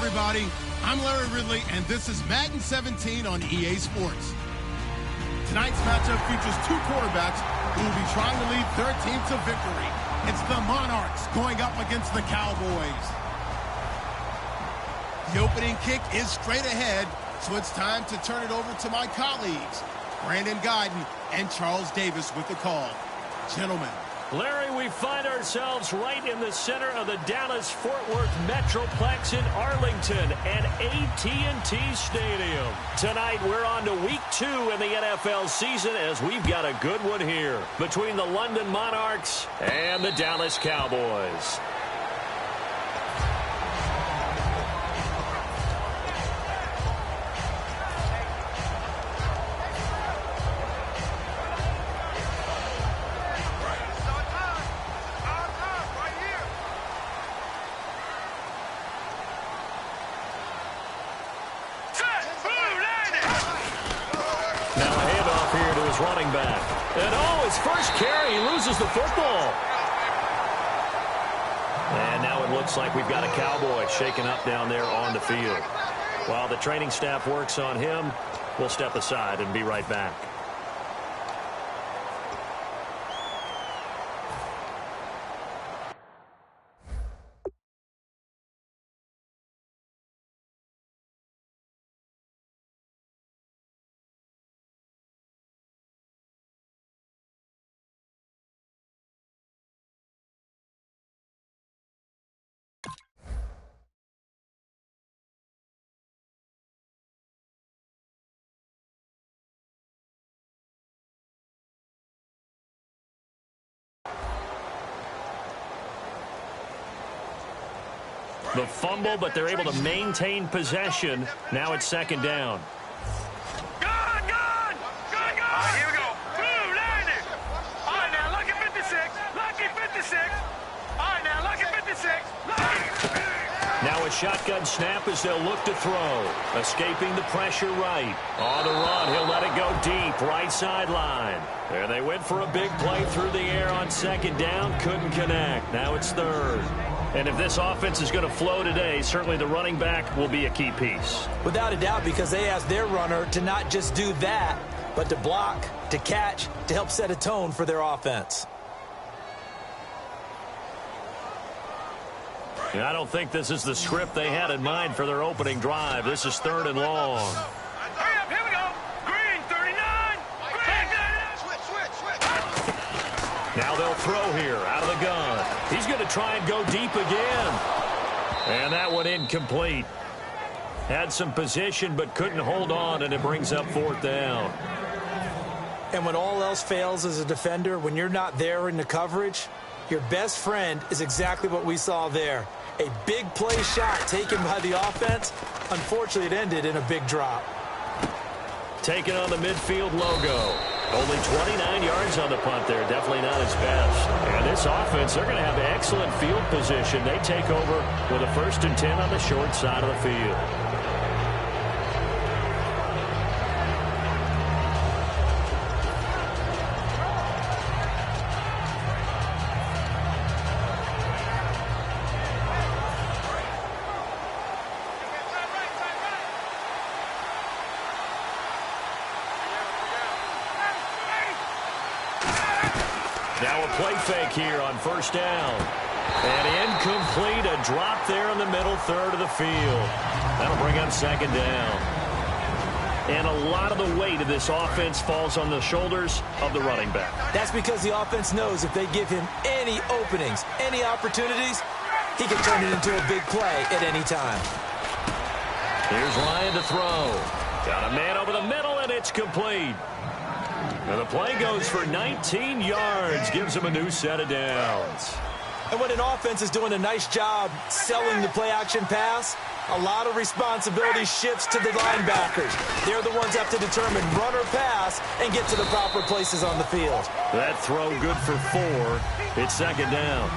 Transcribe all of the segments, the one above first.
everybody. I'm Larry Ridley, and this is Madden 17 on EA Sports. Tonight's matchup features two quarterbacks who will be trying to lead their team to victory. It's the Monarchs going up against the Cowboys. The opening kick is straight ahead, so it's time to turn it over to my colleagues, Brandon Guyton and Charles Davis with the call. Gentlemen. Larry, we find ourselves right in the center of the Dallas-Fort Worth Metroplex in Arlington and AT&T Stadium. Tonight, we're on to week 2 in the NFL season as we've got a good one here between the London Monarchs and the Dallas Cowboys. Running back. And his first carry, he loses the football. And now it looks like we've got a Cowboy shaken up down there on the field. While the training staff works on him, we'll step aside and be right back. The fumble, but they're able to maintain possession. Now it's second down. Gone! Here we go. Blue, landed. All right, now, lucky 56. Lucky 56. All right, now, lucky 56. Now a shotgun snap as they'll look to throw. Escaping the pressure right. On the run, he'll let it go deep, right sideline. There they went for a big play through the air on second down. Couldn't connect. Now it's third. And if this offense is going to flow today, certainly the running back will be a key piece. Without a doubt, because they asked their runner to not just do that, but to block, to catch, to help set a tone for their offense. I don't think this is the script they had in mind for their opening drive. This is third and long. Hurry up, here we go. Green, 39. Switch. Now they'll throw here out of the gun. He's going to try and go deep again. And that one incomplete. Had some position but couldn't hold on, and it brings up fourth down. And when all else fails as a defender, when you're not there in the coverage, your best friend is exactly what we saw there. A big play shot taken by the offense. Unfortunately, it ended in a big drop. Taking on the midfield logo. Only 29 yards on the punt there. Definitely not his best. And this offense, they're going to have excellent field position. They take over with a 1st and 10 on the short side of the field. Now a play fake here on first down. And incomplete, a drop there in the middle third of the field. That'll bring up second down. And a lot of the weight of this offense falls on the shoulders of the running back. That's because the offense knows if they give him any openings, any opportunities, he can turn it into a big play at any time. Here's Ryan to throw. Got a man over the middle, and it's complete. And the play goes for 19 yards, gives him a new set of downs. And when an offense is doing a nice job selling the play-action pass, a lot of responsibility shifts to the linebackers. They're the ones that have to determine run or pass and get to the proper places on the field. That throw good for 4. It's second down.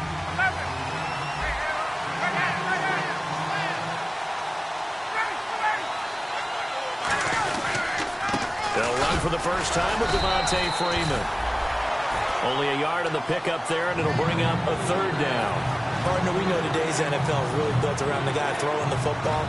They'll run for the first time with Devontae Freeman. Only a yard on the pickup there, and it'll bring up a third down. Partner, we know today today's NFL is really built around the guy throwing the football.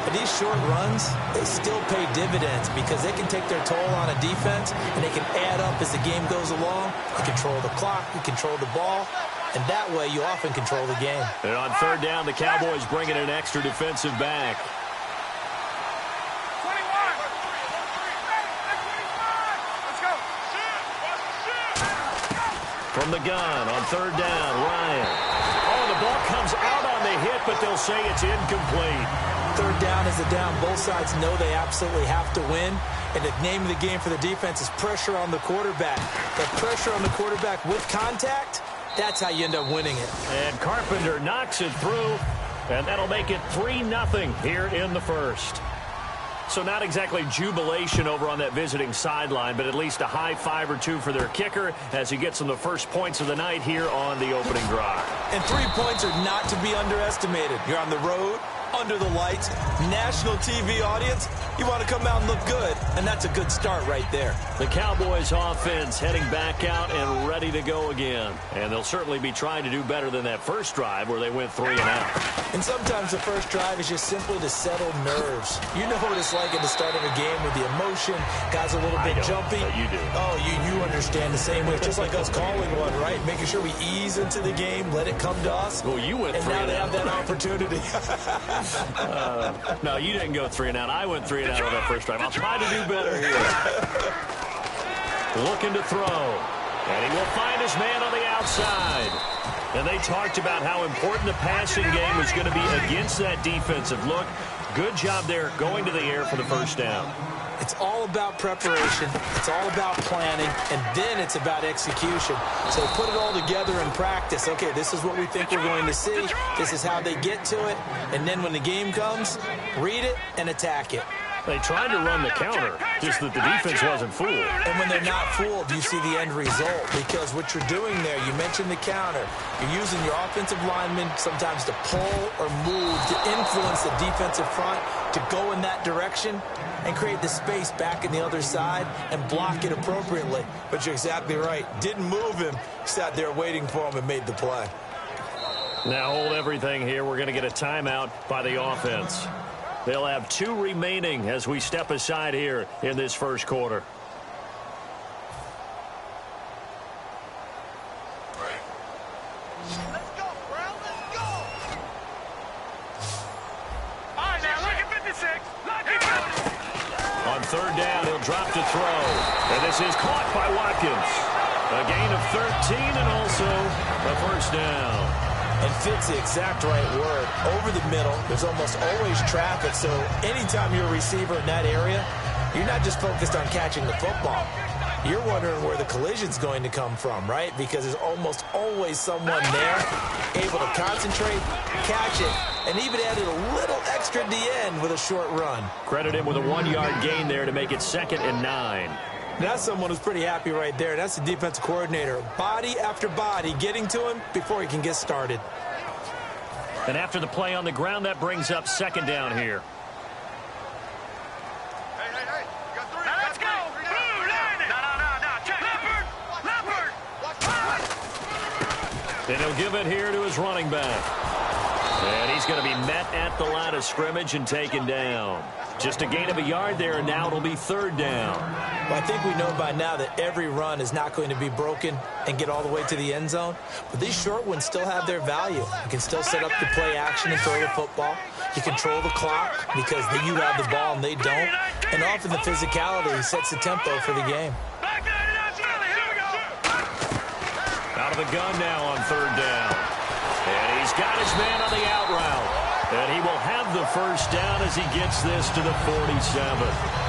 But these short runs, they still pay dividends because they can take their toll on a defense, and they can add up as the game goes along. You control the clock, you control the ball, and that way you often control the game. And on third down, the Cowboys bring in an extra defensive back. 21. Let's go. From the gun on third down, Ryan. Oh, the ball comes out on the hit, but they'll say it's incomplete. Third down is a down. Both sides know they absolutely have to win. And the name of the game for the defense is pressure on the quarterback. That pressure on the quarterback with contact, that's how you end up winning it. And Carpenter knocks it through, and that'll make it 3-0 here in the first. So not exactly jubilation over on that visiting sideline, but at least a high five or two for their kicker as he gets them the first points of the night here on the opening drive. And 3 points are not to be underestimated. You're on the road, under the lights, national TV audience. You want to come out and look good, and that's a good start right there. The Cowboys offense heading back out and ready to go again. And they'll certainly be trying to do better than that first drive where they went 3 and out. And sometimes the first drive is just simply to settle nerves. You know what it's like at the start of a game with the emotion. Guys a little bit jumpy. But you do. Oh, you understand the same way. It's just like us calling one, right? Making sure we ease into the game, let it come to us. Well, you went and 3 now and they out. have that opportunity. No, you didn't go 3 and out. I went 3 and out on that first drive. I'll try to do better here. Looking to throw. And he will find his man on the outside. And they talked about how important the passing game was going to be against that defensive look. Good job there going to the air for the first down. It's all about preparation. It's all about planning. And then it's about execution. So put it all together in practice. Okay, this is what we think we're going to see. This is how they get to it. And then when the game comes, read it and attack it. They tried to run the counter, just that the defense wasn't fooled. And when they're not fooled, you see the end result. Because what you're doing there, you mentioned the counter. You're using your offensive linemen sometimes to pull or move, to influence the defensive front, to go in that direction and create the space back in the other side and block it appropriately. But you're exactly right. Didn't move him. Sat there waiting for him and made the play. Now hold everything here. We're going to get a timeout by the offense. They'll have 2 remaining as we step aside here in this first quarter. Let's go, Brown. Let's go. All right, now look at 56. On third down, he'll drop to throw. And this is caught by Watkins. A gain of 13 and also a first down. And fits the exact right word. Over the middle, there's almost always traffic, so anytime you're a receiver in that area, you're not just focused on catching the football. You're wondering where the collision's going to come from, right? Because there's almost always someone there able to concentrate, catch it, and even added a little extra at the end with a short run. Credit him with a 1-yard gain there to make it 2nd and 9. That's someone who's pretty happy right there. That's the defensive coordinator. Body after body getting to him before he can get started. And after the play on the ground, that brings up 2nd down here. Hey. You got 3. Now let's go. Blue, line it. No. Check. Leopard. And he'll give it here to his running back. And he's going to be met at the line of scrimmage and taken down. Just a gain of a yard there, and now it'll be 3rd down. Well, I think we know by now that every run is not going to be broken and get all the way to the end zone. But these short ones still have their value. You can still set up the play action and throw the football. You control the clock because you have the ball and they don't. And often the physicality sets the tempo for the game. Out of the gun now on 3rd down. And he's got his man on the out route. And he will have the first down as he gets this to the 47.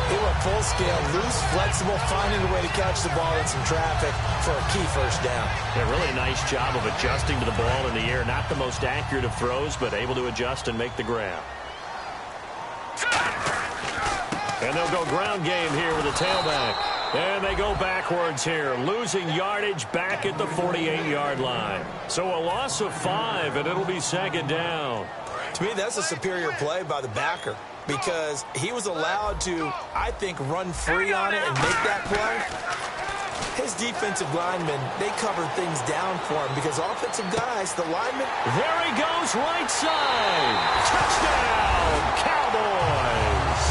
They were full scale, loose, flexible, finding a way to catch the ball in some traffic for a key first down. A really nice job of adjusting to the ball in the air. Not the most accurate of throws, but able to adjust and make the grab. And they'll go ground game here with a tailback. And they go backwards here, losing yardage back at the 48-yard line. So a loss of 5, and it'll be 2nd down. To me, that's a superior play by the backer because he was allowed to, I think, run free on it and make that play. His defensive linemen, they cover things down for him because offensive guys, the linemen... There he goes, right side. Touchdown, Cowboys.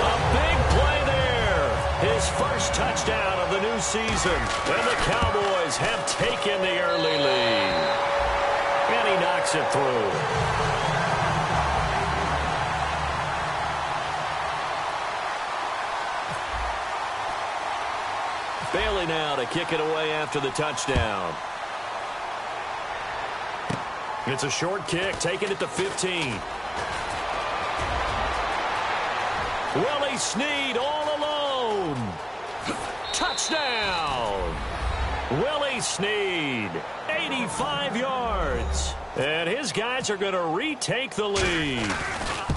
A big play there. His first touchdown of the new season. And the Cowboys have taken the early lead. And he knocks it through. Bailey now to kick it away after the touchdown. It's a short kick, taking it to 15. Willie Snead all alone. Touchdown. Willie Snead, 85 yards. And his guys are going to retake the lead.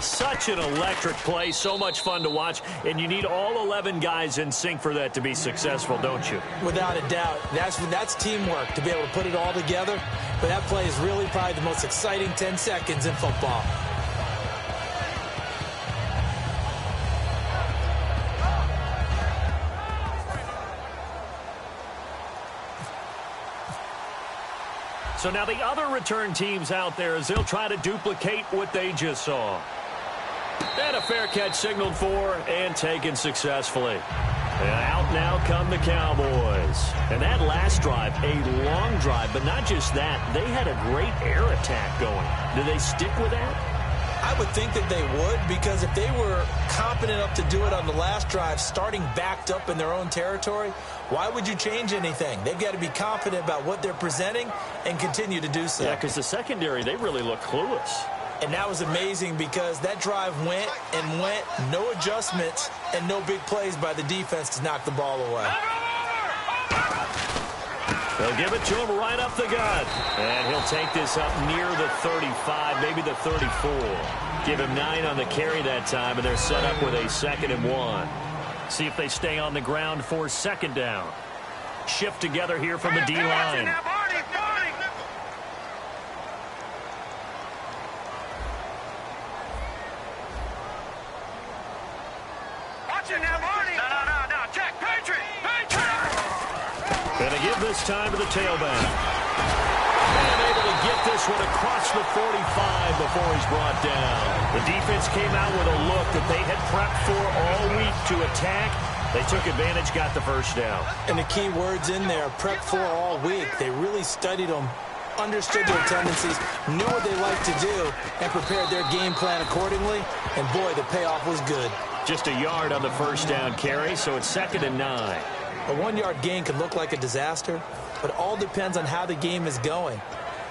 Such an electric play, so much fun to watch, and you need all 11 guys in sync for that to be successful, don't you? Without a doubt. That's teamwork to be able to put it all together. But that play is really probably the most exciting 10 seconds in football. So now the other return teams out there as they'll try to duplicate what they just saw. And a fair catch signaled for and taken successfully. And out now come the Cowboys. And that last drive, a long drive, but not just that. They had a great air attack going. Do they stick with that? I would think that they would, because if they were competent enough to do it on the last drive, starting backed up in their own territory, why would you change anything? They've got to be confident about what they're presenting and continue to do so. Yeah, because the secondary, they really look clueless. And that was amazing because that drive went and went, no adjustments and no big plays by the defense to knock the ball away. They'll give it to him right up the gut. And he'll take this up near the 35, maybe the 34. Give him 9 on the carry that time, and they're set up with a 2nd and 1. See if they stay on the ground for 2nd down. Shift together here from the D-line. Gonna give this time to the tailback. And able to get this one across the 45 before he's brought down. The defense came out with a look that they had prepped for all week to attack. They took advantage, got the first down. And the key words in there, prepped for all week. They really studied them, understood their tendencies, knew what they like to do, and prepared their game plan accordingly. And boy, the payoff was good. Just a yard on the first down carry, so it's 2nd and 9. A 1-yard gain could look like a disaster, but it all depends on how the game is going.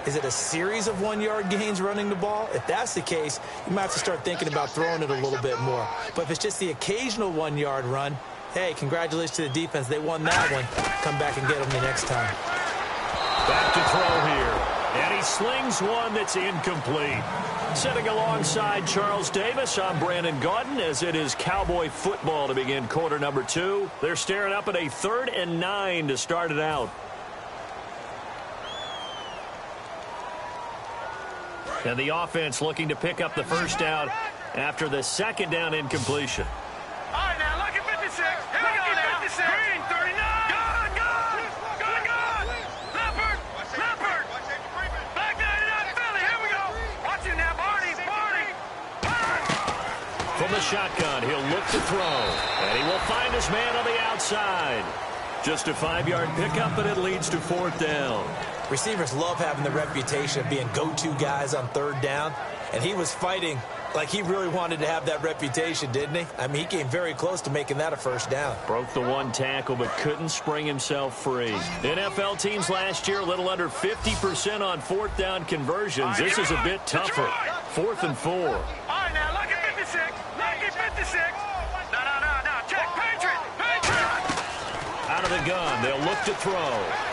Is it a series of 1-yard gains running the ball? If that's the case, you might have to start thinking about throwing it a little bit more. But if it's just the occasional 1-yard run, hey, congratulations to the defense. They won that one. Come back and get them the next time. Back to throw here. And he slings one that's incomplete. Sitting alongside Charles Davis, I'm Brandon Gaudin, as it is Cowboy football to begin quarter number 2. They're staring up at a 3rd and 9 to start it out. And the offense looking to pick up the first down after the 2nd down incompletion. All right, now, look at 56. Here we go now. 56. Green, 39. Good. Leopard. Back 99, Philly. Here we go. Watch it now, Barney. From the shotgun, he'll look to throw. And he will find his man on the outside. Just a 5-yard pickup, and it leads to 4th down. Receivers love having the reputation of being go-to guys on 3rd down, and he was fighting like he really wanted to have that reputation, didn't he? I mean, he came very close to making that a 1st down. Broke the 1 tackle, but couldn't spring himself free. NFL teams last year a little under 50% on 4th down conversions. This is a bit tougher. 4th and 4. All right, now, look at 56. Look at 56. No. Check. Patriot. Out of the gun, they'll look to throw.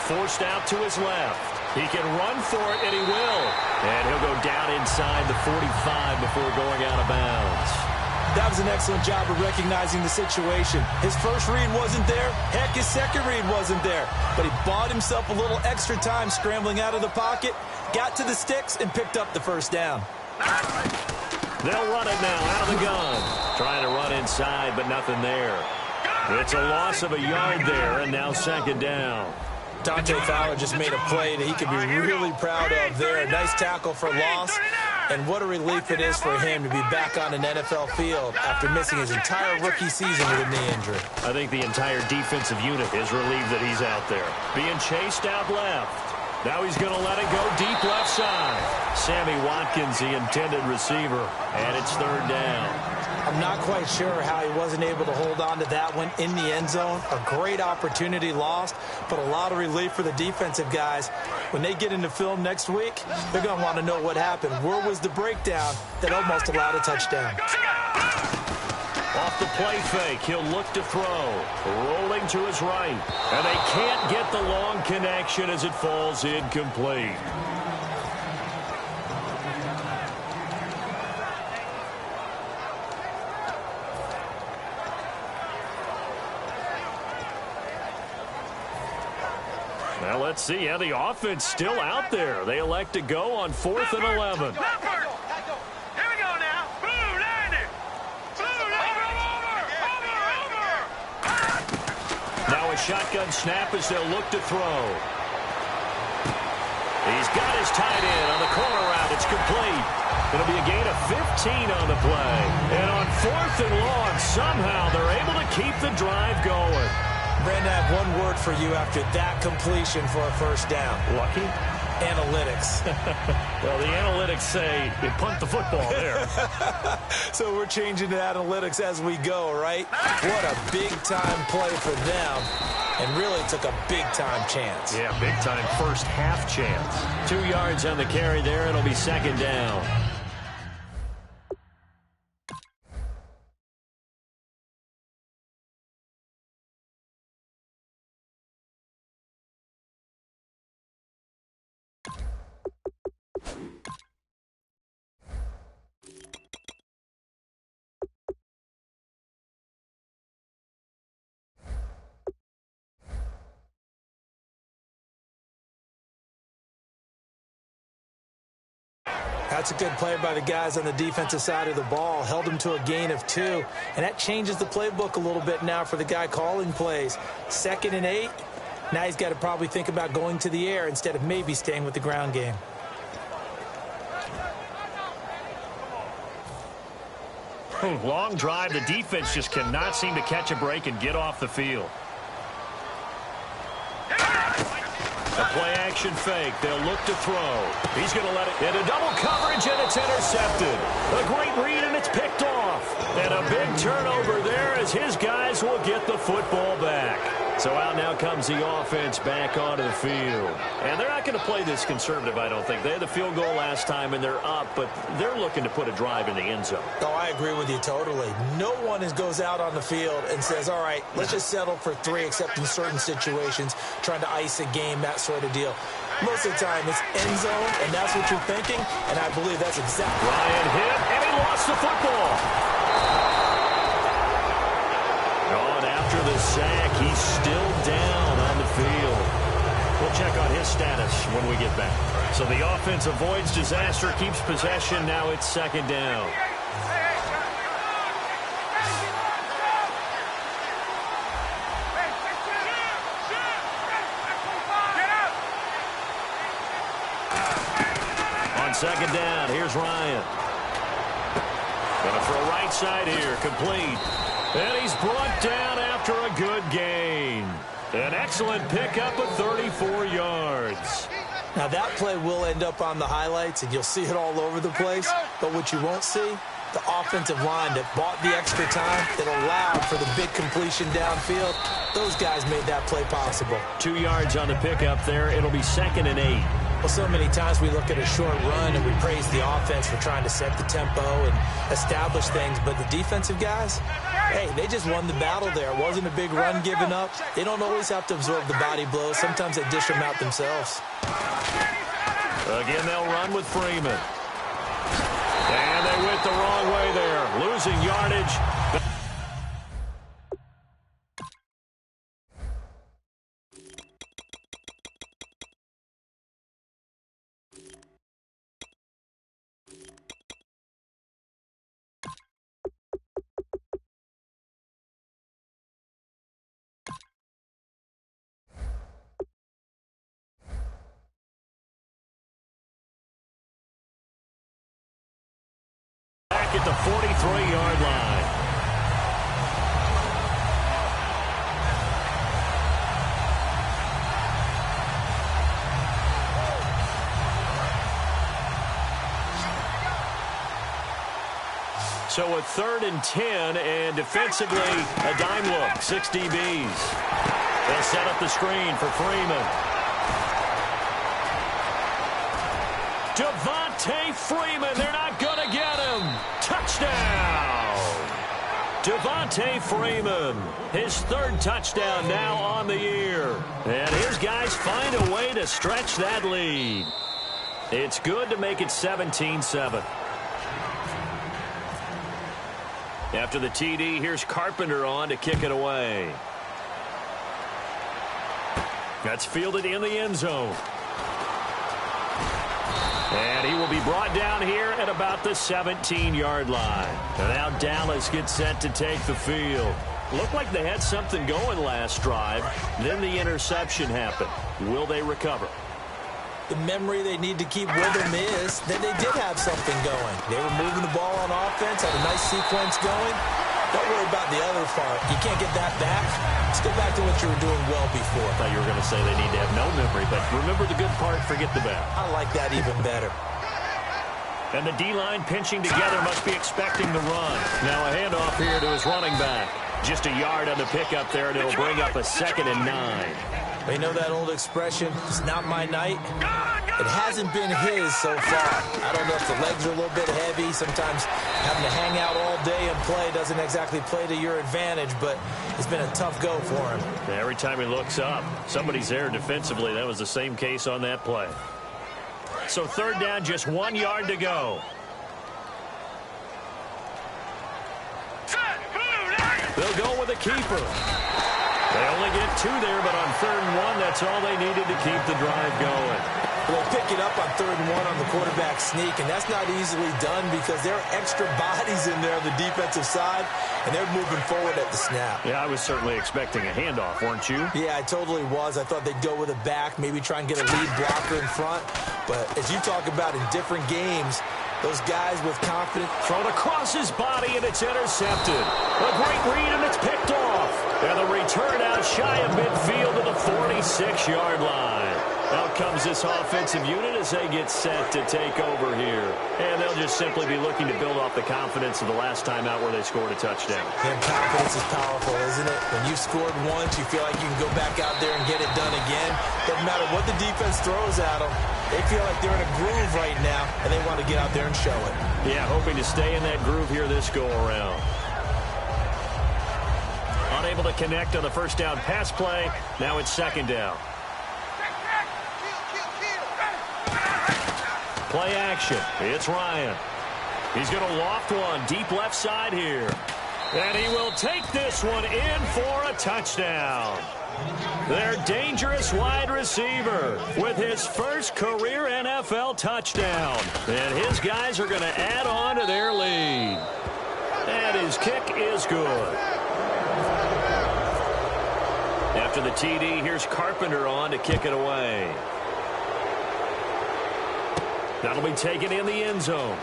Forced out to his left. He can run for it, and he will. And he'll go down inside the 45 before going out of bounds. That was an excellent job of recognizing the situation. His first read wasn't there. Heck, his second read wasn't there. But he bought himself a little extra time scrambling out of the pocket, got to the sticks, and picked up the 1st down. They'll run it now out of the gun. Trying to run inside, but nothing there. It's a loss of a yard there, and now second down. Dante Fowler just made a play that he could be really proud of there. Nice tackle for loss. And what a relief it is for him to be back on an NFL field after missing his entire rookie season with a knee injury. I think the entire defensive unit is relieved that he's out there. Being chased out left. Now he's going to let it go deep left side. Sammy Watkins, the intended receiver, and it's third down. I'm not quite sure how he wasn't able to hold on to that one in the end zone. A great opportunity lost, but a lot of relief for the defensive guys. When they get into film next week, they're going to want to know what happened. Where was the breakdown that almost allowed a touchdown? Off the play fake, he'll look to throw. Rolling to his right. And they can't get the long connection as it falls incomplete. Well, let's see. Yeah, the offense still out there. They elect to go on 4th and 11. Now a shotgun snap as they'll look to throw. He's got his tight end on the corner route. It's complete. It'll be a gain of 15 on the play. And on 4th and long, somehow they're able to keep the drive going. Brandon, I have one word for you after that completion for a first down. Lucky? Analytics. Well, the analytics say you punt the football there. So we're changing to analytics as we go, right? What a big-time play for them, and really took a big-time chance. Yeah, big-time first half chance. 2 yards on the carry there. It'll be second down. That's a good play by the guys on the defensive side of the ball. Held them to a gain of 2. And that changes the playbook a little bit now for the guy calling plays. 2nd and 8. Now he's got to probably think about going to the air instead of maybe staying with the ground game. Long drive. The defense just cannot seem to catch a break and get off the field. A play-action fake. They'll look to throw. He's going to let it into double coverage, and it's intercepted. A great read, and it's picked off. And a big turnover there as his guys will get the football back. So out now comes the offense back onto the field. And they're not going to play this conservative, I don't think. They had the field goal last time, and they're up, but they're looking to put a drive in the end zone. Oh, I agree with you totally. No one goes out on the field and says, all right, let's just settle for 3, except in certain situations, trying to ice a game, that sort of deal. Most of the time, it's end zone, and that's what you're thinking, and I believe that's exactly. Ryan hit, and he lost the football. And after the sack, he's still down on the field. We'll check on his status when we get back. So the offense avoids disaster, keeps possession. Now it's second down. On second down, here's Ryan. Gonna throw right side here, complete. And he's brought down after a good gain. An excellent pickup of 34 yards. Now, that play will end up on the highlights, and you'll see it all over the place. But what you won't see, the offensive line that bought the extra time, that allowed for the big completion downfield, those guys made that play possible. 2 yards on the pickup there. It'll be 2nd and 8. Well, so many times we look at a short run and we praise the offense for trying to set the tempo and establish things. But the defensive guys, hey, they just won the battle there. It wasn't a big run given up. They don't always have to absorb the body blows. Sometimes they dish them out themselves. Again, they'll run with Freeman. And they went the wrong way there, losing yardage. back at the 43-yard line. So a 3rd and 10, and defensively, a dime look, 6 DBs. They'll set up the screen for Freeman. Devontae Freeman, they're not going to get him. Touchdown! Devontae Freeman, his 3rd touchdown now on the year. And his guys find a way to stretch that lead. It's good to make it 17-7. After the TD, here's Carpenter on to kick it away. That's fielded in the end zone. And he will be brought down here at about the 17-yard line. And now Dallas gets set to take the field. Looked like they had something going last drive. Then the interception happened. Will they recover? The memory they need to keep with them is that they did have something going. They were moving the ball on offense, had a nice sequence going. Don't worry about the other part. You can't get that back. Let's go back to what you were doing well before. I thought you were going to say they need to have no memory, but remember the good part, forget the bad. I like that even better. And the D-line pinching together must be expecting the run. Now a handoff here to his running back. Just a yard on the pickup there, and it'll bring up a 2nd and 9. You know that old expression, it's not my night? It hasn't been his so far. I don't know if the legs are a little bit heavy. Sometimes having to hang out all day and play doesn't exactly play to your advantage, but it's been a tough go for him. Every time he looks up, somebody's there defensively. That was the same case on that play. So 3rd down, just 1 yard to go. They'll go with a keeper. They only get 2 there, but on 3rd and 1, that's all they needed to keep the drive going. They'll pick it up on 3rd and 1 on the quarterback sneak, and that's not easily done because there are extra bodies in there on the defensive side, and they're moving forward at the snap. Yeah, I was certainly expecting a handoff, weren't you? Yeah, I totally was. I thought they'd go with a back, maybe try and get a lead blocker in front. But as you talk about in different games, those guys with confidence. Thrown across his body, and it's intercepted. A great read, and it's picked off. And the return out shy of midfield to the 46-yard line. Out comes this offensive unit as they get set to take over here. And they'll just simply be looking to build off the confidence of the last time out where they scored a touchdown. And confidence is powerful, isn't it? When you've scored once, you feel like you can go back out there and get it done again. Doesn't matter what the defense throws at them. They feel like they're in a groove right now, and they want to get out there and show it. Yeah, hoping to stay in that groove here this go-around. Unable to connect on the first down pass play. Now it's 2nd down. Play action. It's Ryan. He's going to loft one deep left side here. And he will take this one in for a touchdown. Their dangerous wide receiver with his first career NFL touchdown. And his guys are going to add on to their lead. And his kick is good. After the TD, here's Carpenter on to kick it away. That'll be taken in the end zone.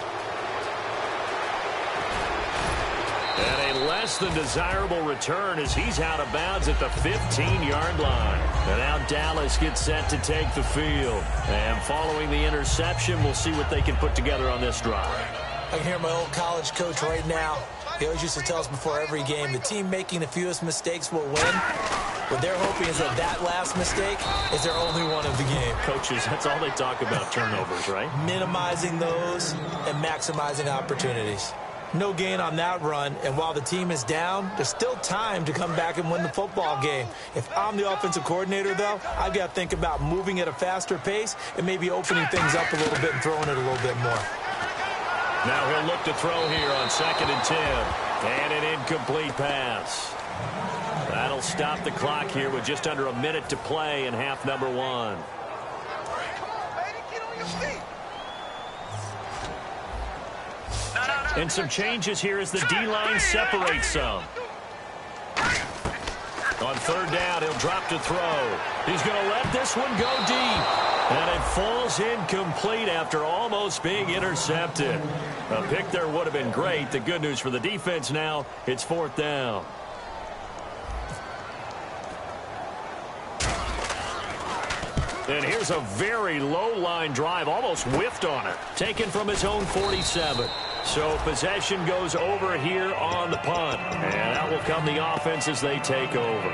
And a less than desirable return as he's out of bounds at the 15-yard line. And now Dallas gets set to take the field. And following the interception, we'll see what they can put together on this drive. I can hear my old college coach right now. He always used to tell us before every game, the team making the fewest mistakes will win. What they're hoping is that that last mistake is their only one of the game. Coaches, that's all they talk about, turnovers, right? Minimizing those and maximizing opportunities. No gain on that run, and while the team is down, there's still time to come back and win the football game. If I'm the offensive coordinator, though, I've got to think about moving at a faster pace and maybe opening things up a little bit and throwing it a little bit more. Now he'll look to throw here on 2nd and 10. And an incomplete pass. That'll stop the clock here with just under a minute to play in half number 1. And some changes here as the D-line separates some. On 3rd down, he'll drop to throw. He's going to let this one go deep. And it falls incomplete after almost being intercepted. A pick there would have been great. The good news for the defense now, it's 4th down. And here's a very low-line drive, almost whiffed on it. Taken from his own 47. So possession goes over here on the punt. And out will come the offense as they take over.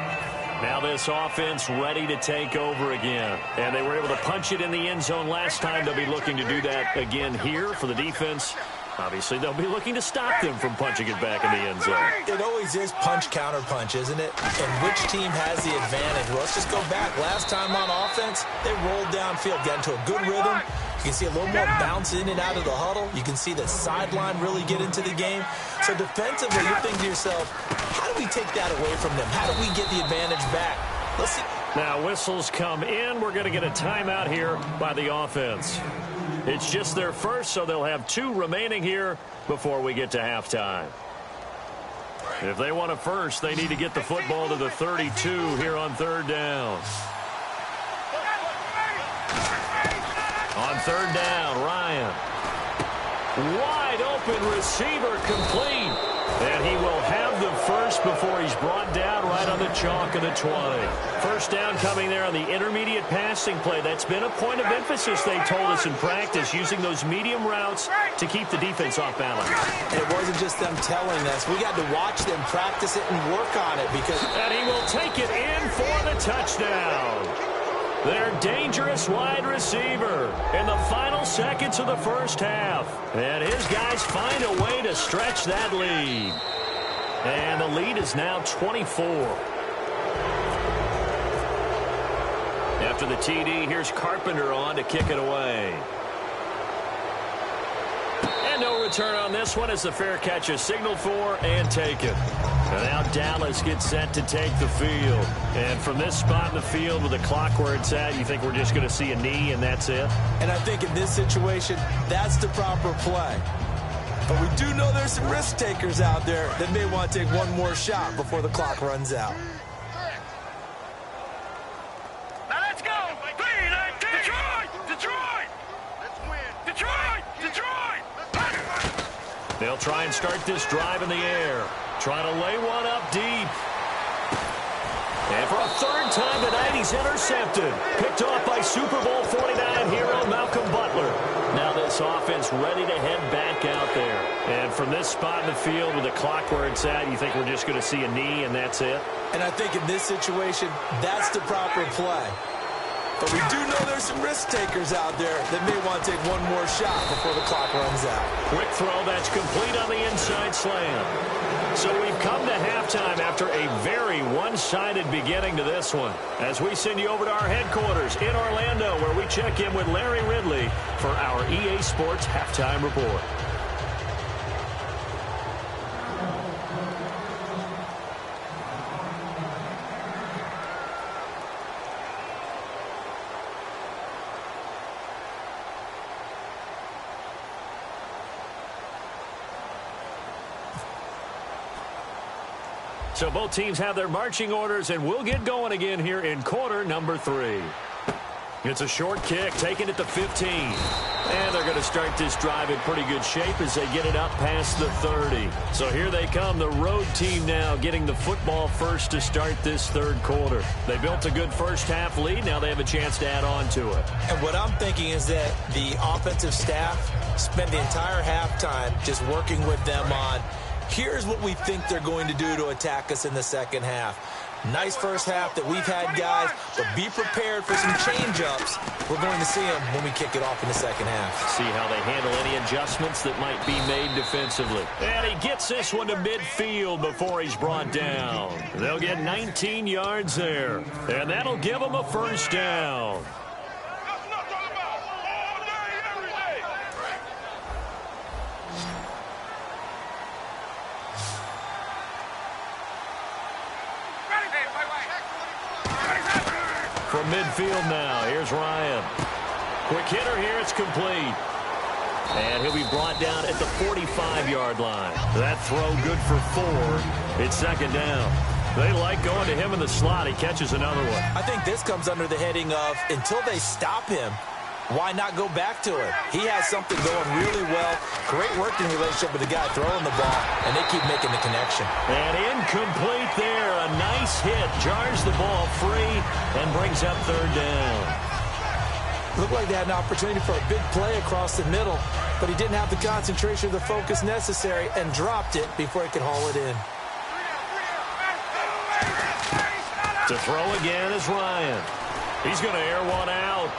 Now this offense ready to take over again. And they were able to punch it in the end zone last time. They'll be looking to do that again here for the defense. Obviously, they'll be looking to stop them from punching it back in the end zone. It always is punch-counter-punch, isn't it? And which team has the advantage? Well, let's just go back. Last time on offense, they rolled downfield, got into a good rhythm. You can see a little more bounce in and out of the huddle. You can see the sideline really get into the game. So defensively, you're thinking to yourself, how do we take that away from them? How do we get the advantage back? Let's see. Now whistles come in. We're going to get a timeout here by the offense. It's just their first, so they'll have 2 remaining here before we get to halftime. If they want a first, they need to get the football to the 32 here on 3rd down. On 3rd down, Ryan. Wide open receiver complete. And he will have the first before he's brought down right on the chalk of the 20. First down coming there on the intermediate passing play. That's been a point of emphasis, they told us in practice, using those medium routes to keep the defense off balance. And it wasn't just them telling us. We got to watch them practice it and work on it because... And he will take it in for the touchdown. Their dangerous wide receiver in the final seconds of the first half. And his guys find a way to stretch that lead. And the lead is now 24. After the TD, here's Carpenter on to kick it away. And no return on this one as the fair catch is signaled for and taken. And now Dallas gets set to take the field. And from this spot in the field with the clock where it's at, you think we're just going to see a knee and that's it? And I think in this situation, that's the proper play. But we do know there's some risk takers out there that may want to take one more shot before the clock runs out. Now let's go. Detroit! Detroit! Let's win. Detroit! Detroit! They'll try and start this drive in the air. Trying to lay one up deep. And for a 3rd time tonight, he's intercepted. Picked off by Super Bowl 49 hero Malcolm Butler. Now this offense ready to head back out there. And from this spot in the field with the clock where it's at, you think we're just going to see a knee and that's it? And I think in this situation, that's the proper play. But we do know there's some risk takers out there that may want to take one more shot before the clock runs out. Quick throw that's complete on the inside slam. So we've come to halftime after a very one-sided beginning to this one. As we send you over to our headquarters in Orlando, where we check in with Larry Ridley for our EA Sports Halftime Report. So both teams have their marching orders, and we'll get going again here in quarter number 3. It's a short kick, taken at the 15. And they're going to start this drive in pretty good shape as they get it up past the 30. So here they come, the road team now getting the football first to start this 3rd quarter. They built a good first half lead. Now they have a chance to add on to it. And what I'm thinking is that the offensive staff spent the entire halftime just working with them on, here's what we think they're going to do to attack us in the second half. Nice first half that we've had, guys, but be prepared for some change-ups. We're going to see them when we kick it off in the second half. See how they handle any adjustments that might be made defensively. And he gets this one to midfield before he's brought down. They'll get 19 yards there, and that'll give them a first down. From midfield now, here's Ryan. Quick hitter here, it's complete. And he'll be brought down at the 45-yard line. That throw good for 4. It's second down. They like going to him in the slot. He catches another one. I think this comes under the heading of until they stop him, why not go back to him? He has something going really well. Great working relationship with the guy throwing the ball, and they keep making the connection. And incomplete there. A nice hit. Jars the ball free and brings up third down. Looked like they had an opportunity for a big play across the middle, but he didn't have the concentration or the focus necessary and dropped it before he could haul it in. To throw again is Ryan. He's going to air one out.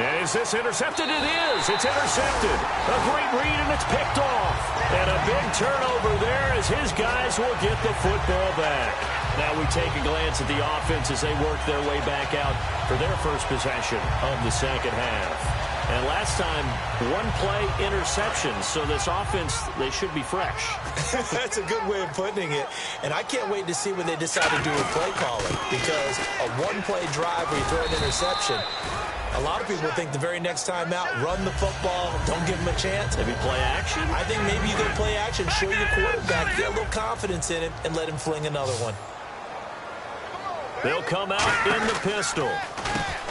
And is this intercepted? It is. It's intercepted. A great read, and it's picked off. And a big turnover there as his guys will get the football back. Now we take a glance at the offense as they work their way back out for their first possession of the second half. And last time, one play interception. So this offense, they should be fresh. That's a good way of putting it. And I can't wait to see when they decide to do a play calling, because a one-play drive where you throw an interception, a lot of people think the very next time out, run the football, don't give him a chance. Maybe play action? I think maybe you go play action, show your quarterback, get a little confidence in him, and let him fling another one. They'll come out in the pistol.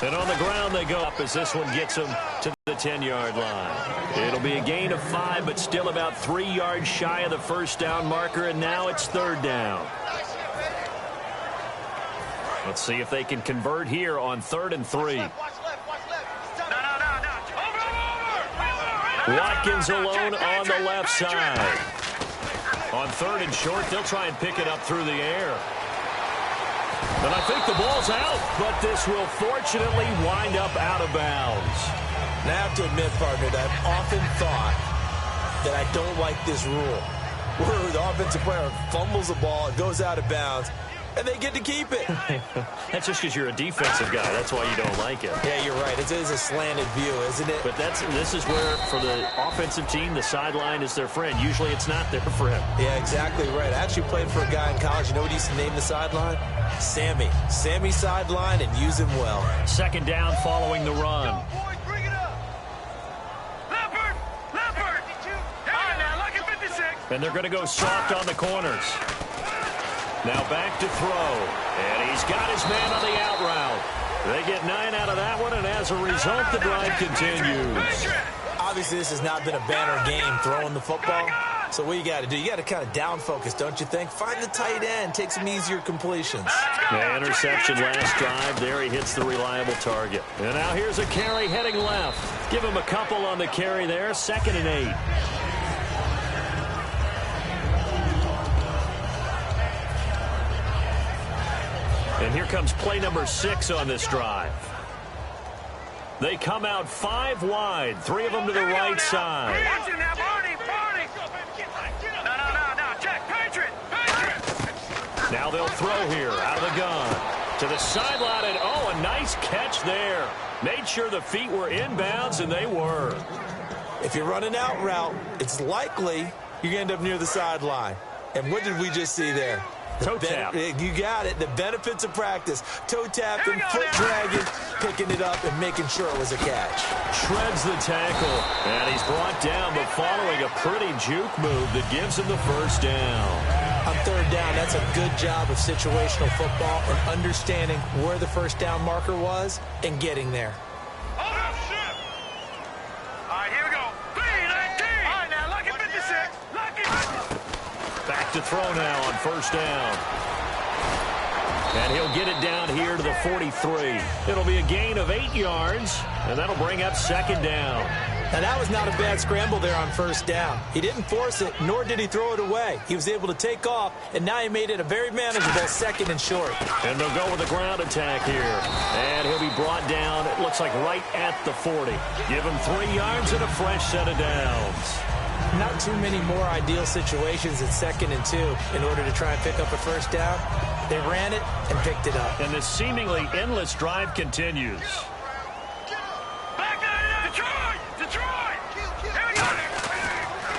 And on the ground they go up as this one gets them to the 10-yard line. It'll be a gain of 5, but still about 3 yards shy of the first down marker, and now it's third down. Let's see if they can convert here on 3rd and 3. Watkins alone on the left side. On 3rd and short, they'll try and pick it up through the air. And I think the ball's out, but this will fortunately wind up out of bounds. Now I have to admit, partner, that I've often thought that I don't like this rule, where the offensive player fumbles the ball, it goes out of bounds, and they get to keep it. That's just because you're a defensive guy. That's why you don't like it. Yeah, you're right. It is a slanted view, isn't it? But this is where, for the offensive team, the sideline is their friend. Usually it's not there for him. Yeah, exactly right. I actually played for a guy in college. You know what he used to name the sideline? Sammy. Sammy sideline, and use him well. Second down following the run. And they're going to go soft on the corners. Now back to throw. And he's got his man on the out route. They get 9 out of that one, and as a result, the drive continues. Obviously, this has not been a banner game throwing the football. So what you got to do, you got to kind of down focus, don't you think? Find the tight end, take some easier completions. The interception last drive. There he hits the reliable target. And now here's a carry heading left. Give him a couple on the carry there. 2nd and 8. And here comes play number 6 on this drive. They come out 5 wide, 3 of them to the right side. Now they'll throw here out of the gun to the sideline, and oh, a nice catch there. Made sure the feet were inbounds, and they were. If you're running out route, it's likely you're going to end up near the sideline. And what did we just see there? Toe tap. You got it. The benefits of practice. Toe tapping, foot dragging, picking it up, and making sure it was a catch. Shreds the tackle. And he's brought down, but following a pretty juke move that gives him the first down. On 3rd down, that's a good job of situational football and understanding where the first down marker was and getting there. All right, here we go. 3-19. All right, now, lucky 56. Lucky 56. Back to throw now on 1st down. And he'll get it down here to the 43. It'll be a gain of 8 yards, and that'll bring up 2nd down. Now, that was not a bad scramble there on 1st down. He didn't force it, nor did he throw it away. He was able to take off, and now he made it a very manageable 2nd and short. And they'll go with a ground attack here. And he'll be brought down, it looks like right at the 40. Give him 3 yards and a fresh set of downs. Not too many more ideal situations at 2nd and 2 in order to try and pick up a first down. They ran it and picked it up. And this seemingly endless drive continues.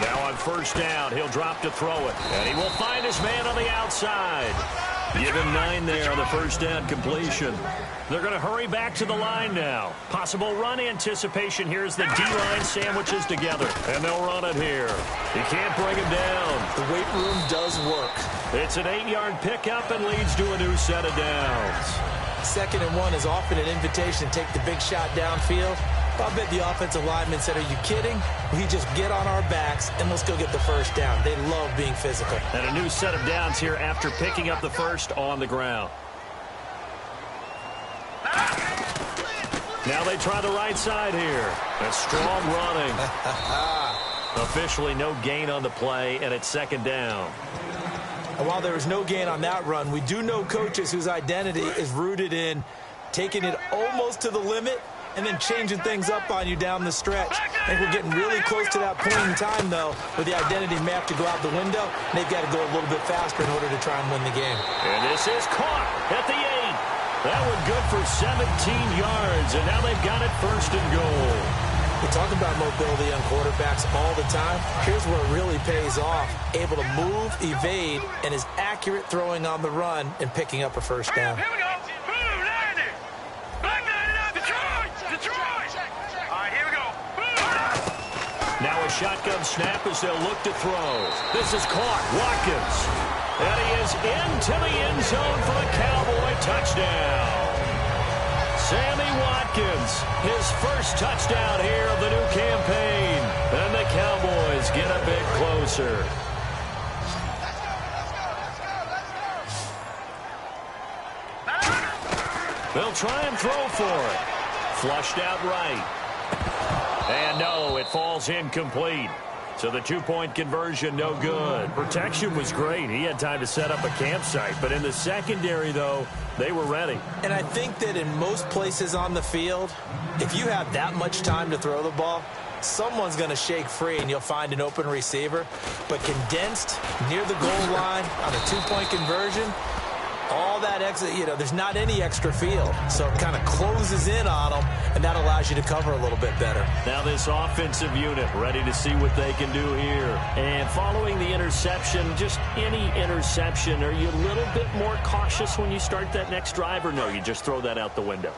Now on 1st down, he'll drop to throw it. And he will find his man on the outside. Give him 9 there on the first down completion. They're going to hurry back to the line now. Possible run anticipation here as the D-line sandwiches together. And they'll run it here. He can't bring him down. The weight room does work. It's an 8-yard pickup and leads to a new set of downs. 2nd and 1 is often an invitation to take the big shot downfield. I bet the offensive lineman said, are you kidding? We just get on our backs and let's go get the first down. They love being physical. And a new set of downs here after picking up the first on the ground. Now they try the right side here. A strong running. Officially no gain on the play, and it's 2nd down. And while there was no gain on that run, we do know coaches whose identity is rooted in taking it almost to the limit and then changing things up on you down the stretch. I think we're getting really close to that point in time, though, where the identity may have to go out the window, and they've got to go a little bit faster in order to try and win the game. And this is caught at the 8. That one good for 17 yards, and now they've got it 1st and goal. We talk about mobility on quarterbacks all the time. Here's where it really pays off. Able to move, evade, and is accurate throwing on the run and picking up a first down. Here we go. Boom, landed. Black landed up. Detroit. All right, here we go. Boom. Now a shotgun snap as they'll look to throw. This is caught. Watkins. And he is into the end zone for a Cowboy touchdown. Sammy Watkins, his first touchdown here of the new campaign. And the Cowboys get a bit closer. They'll try and throw for it. Flushed out right. And no, it falls incomplete. So the 2-point conversion, no good. Protection was great. He had time to set up a campsite. But in the secondary, though, they were ready. And I think that in most places on the field, if you have that much time to throw the ball, someone's going to shake free and you'll find an open receiver. But condensed near the goal line on a 2-point conversion, all that extra, there's not any extra field. So it kind of closes in on them, and that allows you to cover a little bit better. Now this offensive unit ready to see what they can do here. And following the interception, just any interception, are you a little bit more cautious when you start that next drive, or no, you just throw that out the window?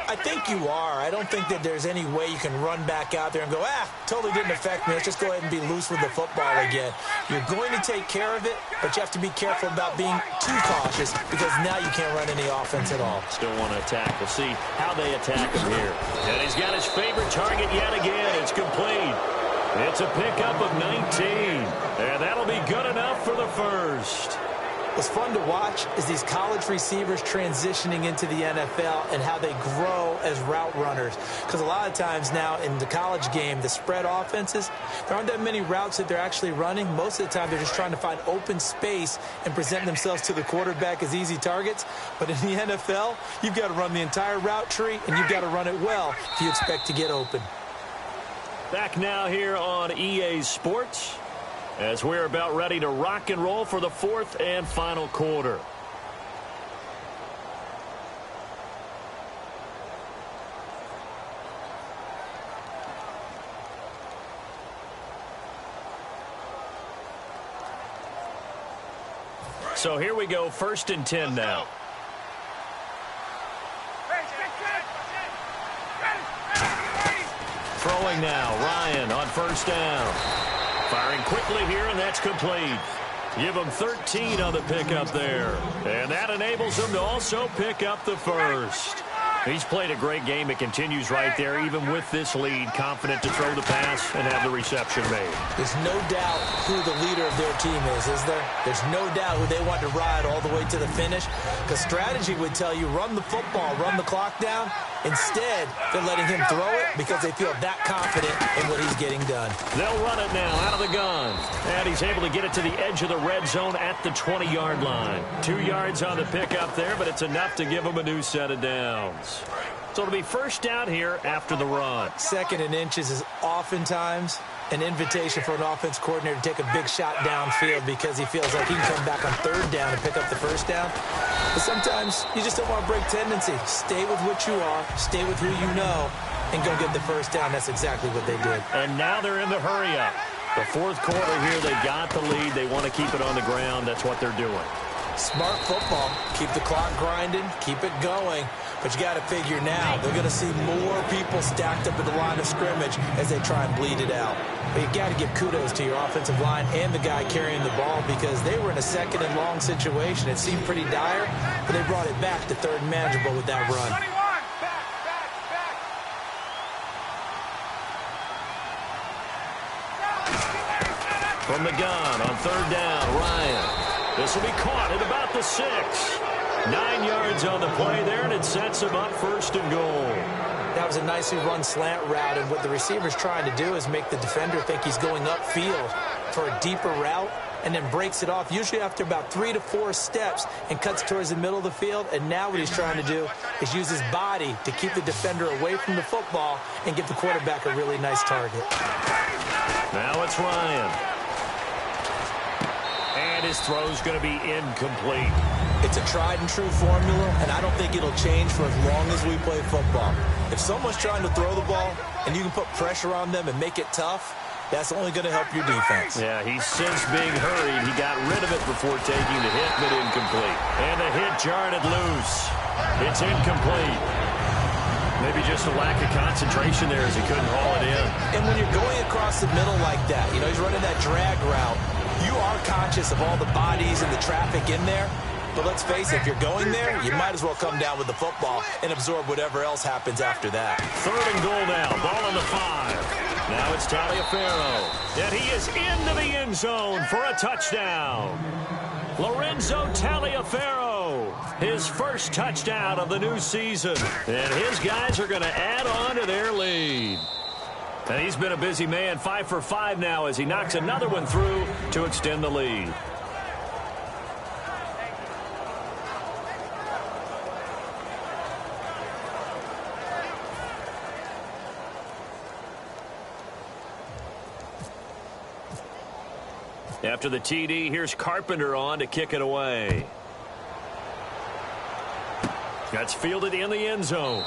I think you are. I don't think that there's any way you can run back out there and go, totally didn't affect me. Let's just go ahead and be loose with the football again. You're going to take care of it, but you have to be careful about being too cautious because now you can't run any offense at all. Still want to attack. We'll see how they attack him here. And he's got his favorite target yet again. It's complete. It's a pickup of 19. And that'll be good enough for the first. What's fun to watch is these college receivers transitioning into the NFL and how they grow as route runners. Because a lot of times now in the college game, the spread offenses, there aren't that many routes that they're actually running. Most of the time, they're just trying to find open space and present themselves to the quarterback as easy targets. But in the NFL, you've got to run the entire route tree, and you've got to run it well if you expect to get open. Back now here on EA Sports, as we're about ready to rock and roll for the 4th and final quarter. So here we go, 1st and 10 now. Throwing now, Ryan on 1st down. Firing quickly here, and that's complete. Give him 13 on the pickup there. And that enables him to also pick up the first. He's played a great game. It continues right there, even with this lead, confident to throw the pass and have the reception made. There's no doubt who the leader of their team is there? There's no doubt who they want to ride all the way to the finish. Because strategy would tell you, run the football, run the clock down. Instead, they're letting him throw it because they feel that confident in what he's getting done. They'll run it now out of the gun. And he's able to get it to the edge of the red zone at the 20-yard line. 2 yards on the pickup there, but it's enough to give him a new set of downs. So it'll be 1st down here after the run. 2nd and inches is oftentimes an invitation for an offense coordinator to take a big shot downfield because he feels like he can come back on 3rd down and pick up the 1st down. But sometimes you just don't want to break tendency. Stay with what you are, stay with who you know, and go get the 1st down. That's exactly what they did. And now they're in the hurry-up. The 4th quarter here, they got the lead. They want to keep it on the ground. That's what they're doing. Smart football. Keep the clock grinding. Keep it going. But you got to figure now, they're going to see more people stacked up at the line of scrimmage as they try and bleed it out. But you got to give kudos to your offensive line and the guy carrying the ball because they were in a second and long situation. It seemed pretty dire, but they brought it back to third and manageable with that run. From the gun on third down, Ryan. This will be caught at about the 6. 9 yards on the play there, and it sets him up first and goal. That was a nicely run slant route, and what the receiver's trying to do is make the defender think he's going upfield for a deeper route and then breaks it off, usually after about 3 to 4 steps, and cuts towards the middle of the field. And now what he's trying to do is use his body to keep the defender away from the football and give the quarterback a really nice target. Now it's Ryan. And his throw's going to be incomplete. It's a tried-and-true formula, and I don't think it'll change for as long as we play football. If someone's trying to throw the ball and you can put pressure on them and make it tough, that's only going to help your defense. Yeah, he's since being hurried. He got rid of it before taking the hit, but incomplete. And the hit jarred it loose. It's incomplete. Maybe just a lack of concentration there as he couldn't haul it in. And when you're going across the middle like that, you know, he's running that drag route, you are conscious of all the bodies and the traffic in there. But let's face it, if you're going there, you might as well come down with the football and absorb whatever else happens after that. Third and goal now. Ball on the 5. Now it's Taliaferro. And he is into the end zone for a touchdown. Lorenzo Taliaferro, his first touchdown of the new season. And his guys are going to add on to their lead. And he's been a busy man, 5 for 5 now as he knocks another one through to extend the lead. After the TD, here's Carpenter on to kick it away. That's fielded in the end zone.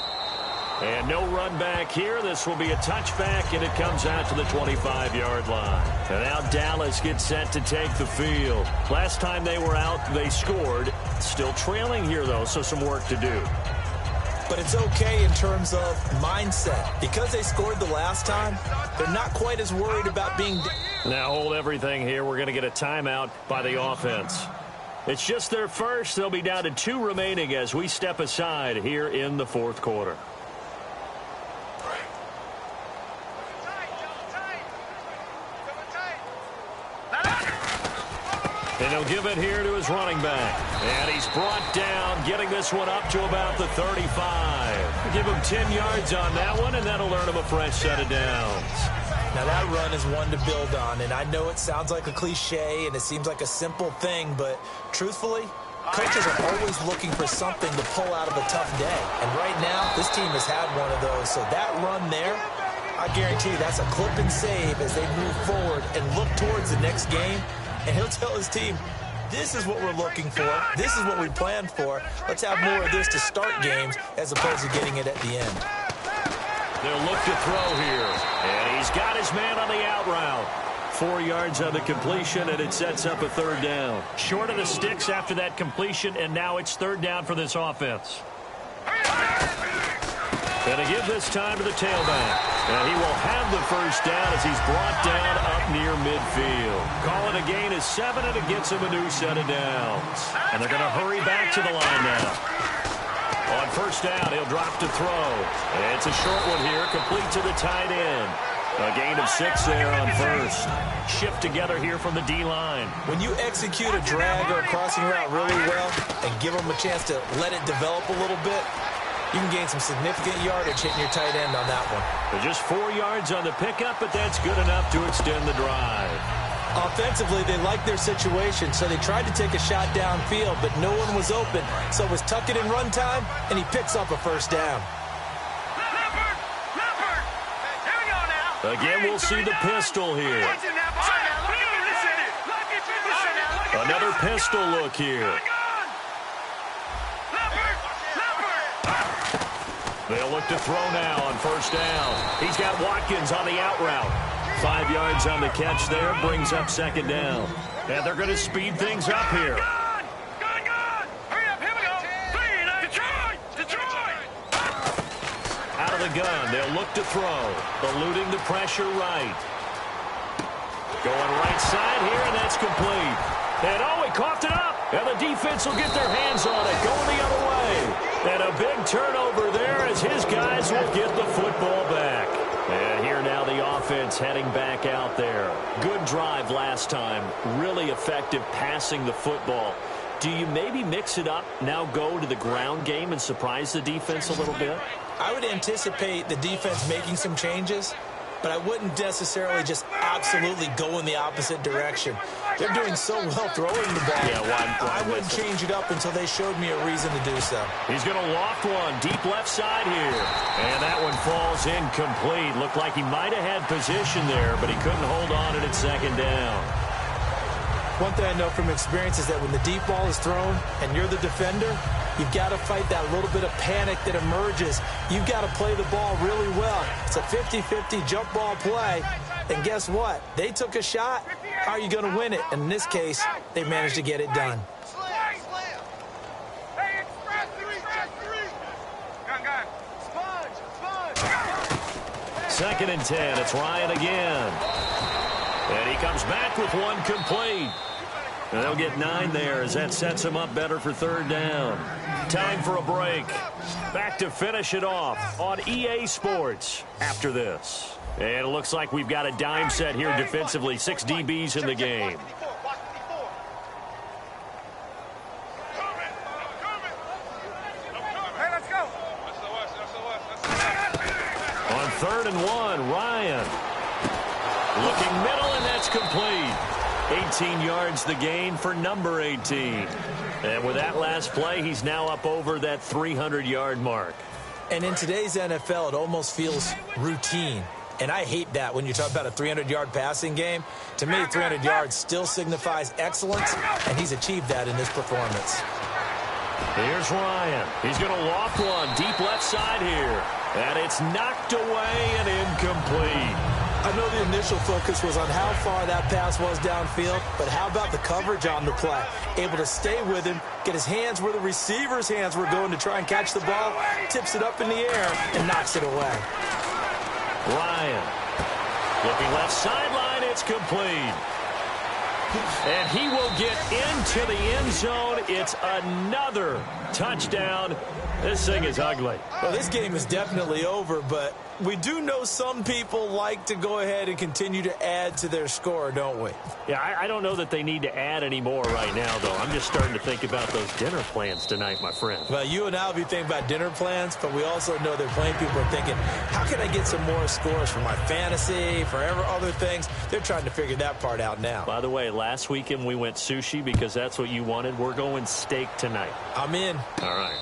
And no run back here. This will be a touchback, and it comes out to the 25-yard line. And now Dallas gets set to take the field. Last time they were out, they scored. Still trailing here, though, so some work to do. But it's okay in terms of mindset. Because they scored the last time, they're not quite as worried about being... Now hold everything here. We're going to get a timeout by the offense. It's just their first. They'll be down to 2 remaining as we step aside here in the fourth quarter. And he'll give it here to his running back. And he's brought down, getting this one up to about the 35. Give him 10 yards on that one, and that'll earn him a fresh set of downs. Now, that run is one to build on, and I know it sounds like a cliche, and it seems like a simple thing, but truthfully, coaches are always looking for something to pull out of a tough day. And right now, this team has had one of those. So that run there, I guarantee you that's a clip and save as they move forward and look towards the next game. And he'll tell his team, this is what we're looking for. This is what we planned for. Let's have more of this to start games as opposed to getting it at the end. They'll look to throw here. And he's got his man on the out route. 4 yards on the completion, and it sets up a third down. Short of the sticks after that completion, and now it's third down for this offense. And to give this time to the tailback. And he will have the first down as he's brought down up near midfield. Calling a gain is 7, and it gets him a new set of downs. And they're going to hurry back to the line now. On first down, he'll drop to throw. And it's a short one here, complete to the tight end. A gain of 6 there on first. Shift together here from the D-line. When you execute a drag or a crossing route really well and give them a chance to let it develop a little bit, you can gain some significant yardage hitting your tight end on that one. But just 4 yards on the pickup, but that's good enough to extend the drive. Offensively, they liked their situation, so they tried to take a shot downfield, but no one was open. So it was tuck it in run time, and he picks up a first down. Again, we'll see the pistol here. Another pistol look here. They'll look to throw now on first down. He's got Watkins on the out route. 5 yards on the catch there, brings up second down. And they're going to speed things up here. the gun. They'll look to throw. Eluding the pressure right. Going right side here, and that's complete. And oh, he coughed it up. And the defense will get their hands on it, going the other way. And a big turnover there as his guys will get the football back. And here now the offense heading back out there. Good drive last time. Really effective passing the football. Do you maybe mix it up, now go to the ground game and surprise the defense a little bit? I would anticipate the defense making some changes, but I wouldn't necessarily just absolutely go in the opposite direction. They're doing so well throwing the ball. Yeah, I wouldn't change it up until they showed me a reason to do so. He's going to loft one deep left side here. And that one falls incomplete. Looked like he might have had position there, but he couldn't hold on at second down. One thing I know from experience is that when the deep ball is thrown and you're the defender, you've got to fight that little bit of panic that emerges. You've got to play the ball really well. It's a 50-50 jump ball play. And guess what? They took a shot. How are you going to win it? And in this case, they managed to get it done. Second and 10. It's Ryan again. And he comes back with one complete. And they'll get 9 there as that sets him up better for third down. Time for a break. Back to finish it off on EA Sports after this. And it looks like we've got a dime set here defensively. 6 DBs in the game. On 3rd and 1, Ryan. Looking middle, and that's complete. 18 yards the gain for number 18. And with that last play, he's now up over that 300-yard mark. And in today's NFL, it almost feels routine. And I hate that when you talk about a 300-yard passing game. To me, 300 yards still signifies excellence, and he's achieved that in this performance. Here's Ryan. He's going to loft one deep left side here. And it's knocked away and incomplete. I know the initial focus was on how far that pass was downfield, but how about the coverage on the play? Able to stay with him, get his hands where the receiver's hands were going to try and catch the ball, tips it up in the air, and knocks it away. Ryan looking left sideline. It's complete. And he will get into the end zone. It's another touchdown. This thing is ugly. Well, this game is definitely over, but we do know some people like to go ahead and continue to add to their score, don't we? Yeah, I don't know that they need to add any more right now, though. I'm just starting to think about those dinner plans tonight, my friend. Well, you and I will be thinking about dinner plans, but we also know that plenty of people are thinking, how can I get some more scores for my fantasy, for other things? They're trying to figure that part out now. By the way, last weekend we went sushi because that's what you wanted. We're going steak tonight. I'm in. All right.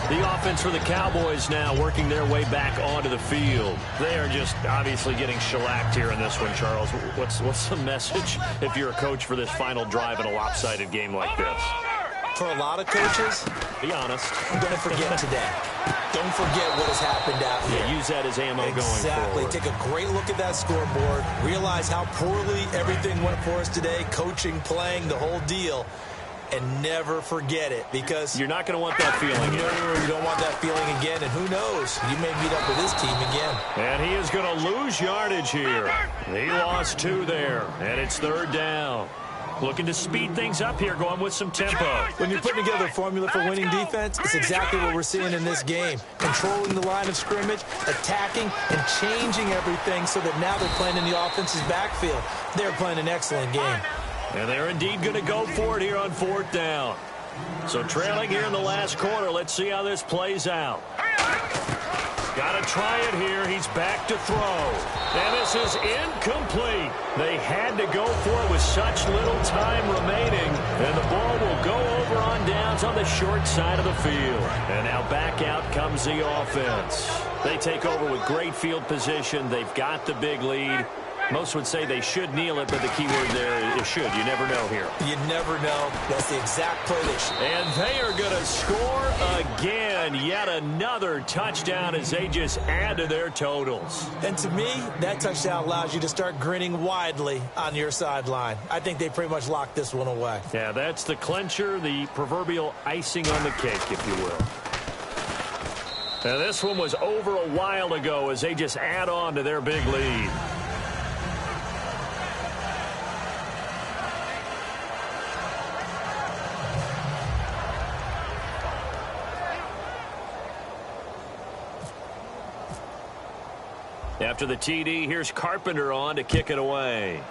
The offense for the Cowboys now working their way back onto the field. They are just obviously getting shellacked here in this one, Charles. What's the message if you're a coach for this final drive in a lopsided game like this? For a lot of coaches, be honest. Don't forget today. Don't forget what has happened out here. Yeah, use that as ammo going forward. Exactly. Take a great look at that scoreboard. Realize how poorly everything went for us today. Coaching, playing, the whole deal. And never forget it, because you're not going to want that feeling again. No, you don't want that feeling again. And who knows? You may meet up with this team again. And he is going to lose yardage here. He lost 2 there, and it's 3rd down. Looking to speed things up here, going with some tempo. When you're putting together a formula for winning defense, it's exactly what we're seeing in this game. Controlling the line of scrimmage, attacking, and changing everything so that now they're playing in the offense's backfield. They're playing an excellent game. And they're indeed going to go for it here on 4th down. So trailing here in the last quarter. Let's see how this plays out. Got to try it here. He's back to throw. And this is incomplete. They had to go for it with such little time remaining. And the ball will go over on downs on the short side of the field. And now back out comes the offense. They take over with great field position. They've got the big lead. Most would say they should kneel it, but the key word there is should. You never know here. You never know. That's the exact play they should. And they are going to score again. Yet another touchdown as they just add to their totals. And to me, that touchdown allows you to start grinning widely on your sideline. I think they pretty much locked this one away. Yeah, that's the clincher, the proverbial icing on the cake, if you will. And this one was over a while ago as they just add on to their big lead. After the TD, here's Carpenter on to kick it away.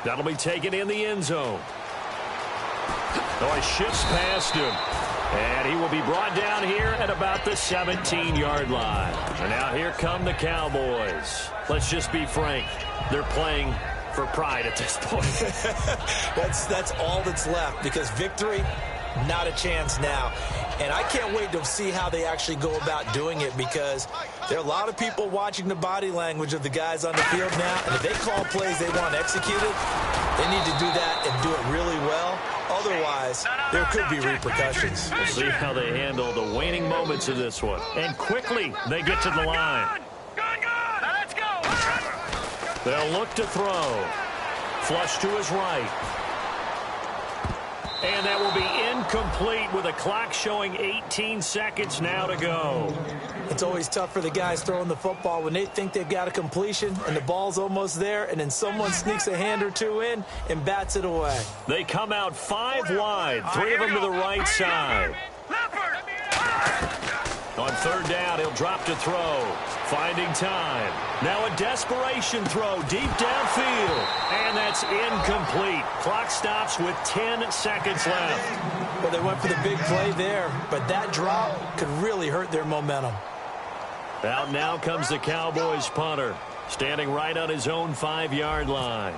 That'll be taken in the end zone. Oh, he shifts past him. And he will be brought down here at about the 17-yard line. And now here come the Cowboys. Let's just be frank. They're playing for pride at this point. That's all that's left, because victory, not a chance now. And I can't wait to see how they actually go about doing it, because there are a lot of people watching the body language of the guys on the field now. And if they call plays they want executed, they need to do that and do it really well. Otherwise, there could be repercussions. We'll see how they handle the waning moments of this one. And quickly, they get to the line. Let's go. They'll look to throw. Flush to his right. And that will be incomplete with a clock showing 18 seconds now to go. It's always tough for the guys throwing the football when they think they've got a completion and the ball's almost there, and then someone sneaks a hand or two in and bats it away. They come out 5 wide, 3 of them to the right side. On third down, he'll drop to throw. Finding time. Now a desperation throw deep downfield. And that's incomplete. Clock stops with 10 seconds left. Well, they went for the big play there, but that drop could really hurt their momentum. Out now comes the Cowboys punter, standing right on his own 5-yard line.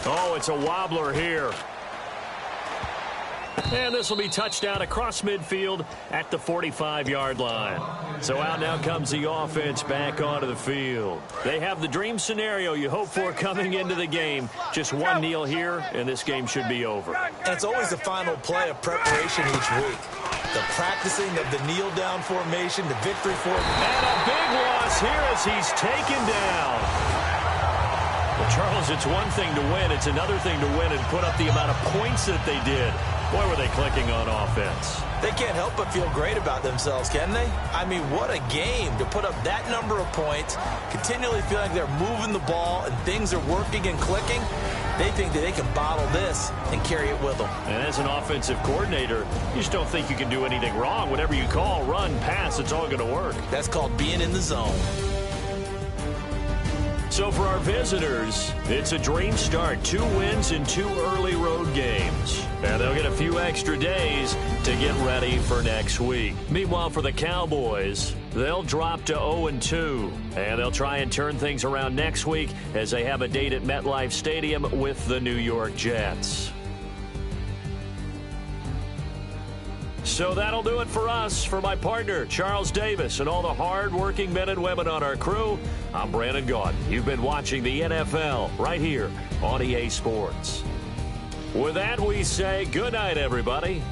Oh, it's a wobbler here. And this will be touchdown across midfield at the 45-yard line. So out now comes the offense back onto the field. They have the dream scenario you hope for coming into the game. Just one kneel here, and this game should be over. And it's always the final play of preparation each week. The practicing of the kneel-down formation, the victory formation. And a big loss here as he's taken down. Well, Charles, it's one thing to win. It's another thing to win and put up the amount of points that they did. Boy, were they clicking on offense. They can't help but feel great about themselves, can they? I mean, what a game to put up that number of points, continually feel like they're moving the ball and things are working and clicking. They think that they can bottle this and carry it with them. And as an offensive coordinator, you just don't think you can do anything wrong. Whatever you call, run, pass, it's all going to work. That's called being in the zone. So for our visitors, it's a dream start. 2 wins in 2 early road games. And they'll get a few extra days to get ready for next week. Meanwhile, for the Cowboys, they'll drop to 0-2. And they'll try and turn things around next week as they have a date at MetLife Stadium with the New York Jets. So that'll do it for us. For my partner, Charles Davis, and all the hard-working men and women on our crew, I'm Brandon Gaudin. You've been watching the NFL right here on EA Sports. With that, we say good night, everybody,